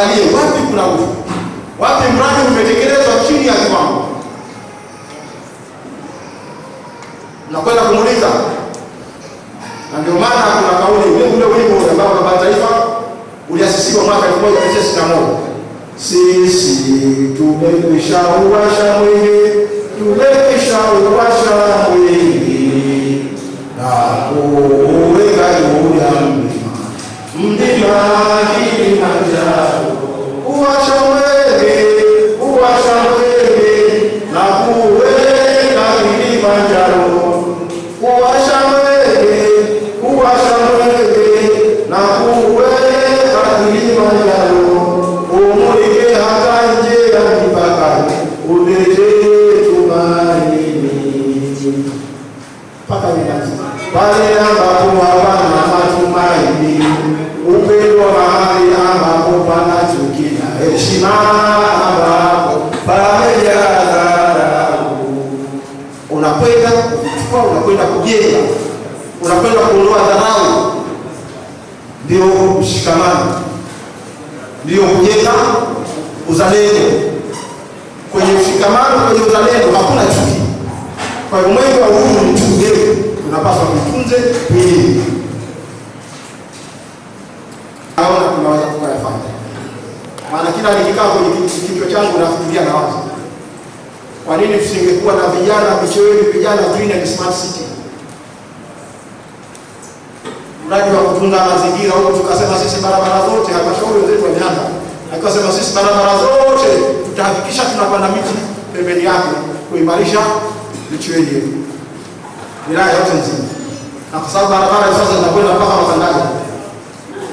Wapi kuna nguvu? Wapi mradi umetekelezwa chini ya kiwango? Nakwenda kumuuliza. Na ndio maana kuna kauli ule wimbo ambao Baba Taifa uliasisiwa mwaka 1961. Sisi tumekwisha uwasha mwingi, tumekwisha uwasha mwingi, na kuweka juu ya mlima Kilimanjaro. Uwasha mwingi, na kuweka Kilimanjaro. Uwasha mwingi, na kuweka Kilimanjaro. Umulike hata nje ya mipaka, uletee tumaini. Paka ninazi pale ambapo hapana matumaini, upendo mahali ambapo pana chuki na heshima, ambapo pamejaa dharau. Unakwenda kuchukua, unakwenda kujenga, unakwenda kuondoa dharau. Ndio mshikamano, ndio kujenga uzalendo. Kwenye mshikamano, kwenye uzalendo hakuna chuki. Kwa hiyo mwenge wa uhuru ni mtunze, tunapaswa kutunze hili. Naona tunaweza kufanya. Maana kila nikikaa kwenye kichwa changu nafikiria na wazo. Kwa nini tusingekuwa na vijana micheweni, vijana green and smart city? Mradi wa kutunza mazingira huko, tukasema sisi barabara zote, halmashauri zetu wameanza. Akasema sisi barabara zote tutahakikisha tunapanda miti pembeni yake kuimarisha micheweni yetu. Wilaya yote nzima. Na kwa sababu barabara sasa zinakwenda mpaka Makandaga.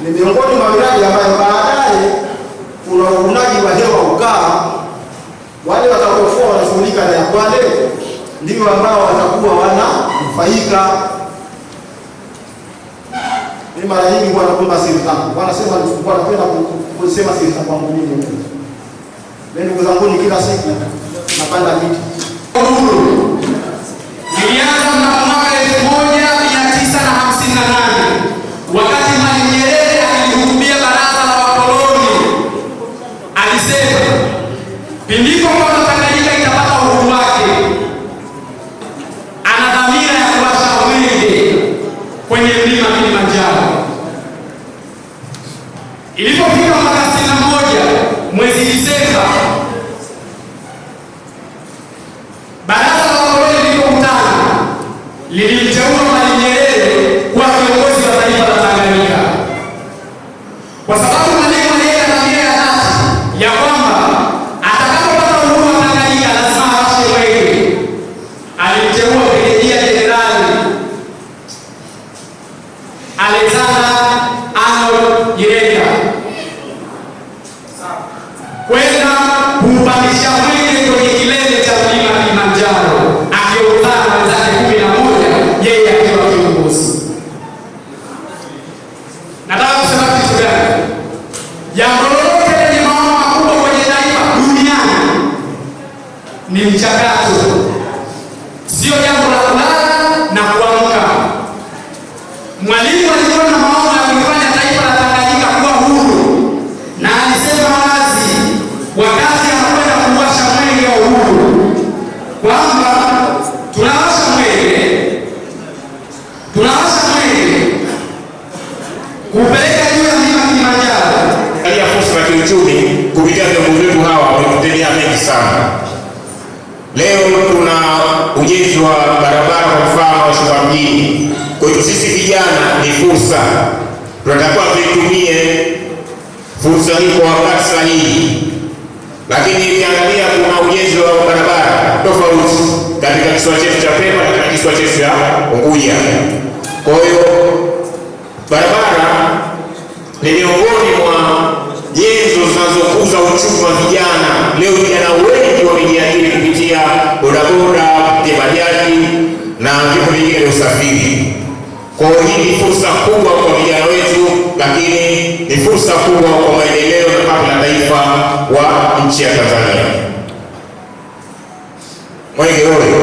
Ni miongoni mwa miradi ambayo baadaye kuna uvunaji wa hewa ukaa. Wale watakaokuwa wanashughulika na Yakwale ndio ambao watakuwa wananufaika. Ni mara nyingi wanaomba siri zangu. Wanasema wanapenda kusema siri za kwangu mimi. Ndugu zangu, kila siku napanda miti. Nilianza mnamo mwaka 1958 wakati Mwalimu Nyerere alihutubia baraza la wakoloni. Alisema pindiko kwa Tanganyika itapata uhuru wake, ana dhamira ya kuwasha mwenge kwenye mlima Kilimanjaro. Ilipofika mwaka 61 mwezi Disemba, baraza la wakoloni lilipokutana lilimteua Mwalimu Nyerere kuwa kiongozi wa taifa la Tanganyika, kwa sababu Mwalimu aliweka dhamira ya dhati ya kwamba atakapopata uhuru wa Tanganyika lazima awashe mwenge. Alimteua Brigedia Jenerali Alexander Arnold Nyerere kwenda kuupandisha mwenge kwenye kilele cha mlima Kilimanjaro, akiongozana na wenzake 11, yeye akiwa kiongozi. Nataka kusema kitu gani? Jambo lolote lenye maono makubwa kwenye taifa duniani ni mchakato, sio jambo la kulala na kuamka. Mwalimu alikuwa na maono ya kufanya taifa la Tanganyika kuwa huru, na alisema wazi wakati anakwenda kuwasha mwenge wa uhuru kwamba tunawasha mwenge kupeleka juu ya mlima Kilimanjaro. Katika fursa ya kiuchumi kupitia vyombo vyetu hawa wametutendea mengi sana. Leo tuna ujenzi wa barabara kwa mfano wa Shuka mjini. Kwa hiyo sisi vijana ni fursa, tunatakiwa tuitumie fursa hii kwa wakati sahihi. Lakini ukiangalia kuna ujenzi wa barabara tofauti katika kisiwa chetu cha Pemba na katika kisiwa chetu cha Unguja. Kwa hiyo barabara ni miongoni mwa nyenzo zinazokuza uchumi wa vijana. Leo vijana wengi wamejiajiri kupitia bodaboda, kupitia bajaji na vyombo vingine vya usafiri. Kwa hiyo hii ni fursa kubwa kwa vijana wetu, lakini ni fursa kubwa kwa maendeleo na pato la taifa wa nchi ya Tanzania. Mwenge oye!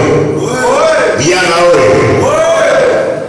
Vijana oye!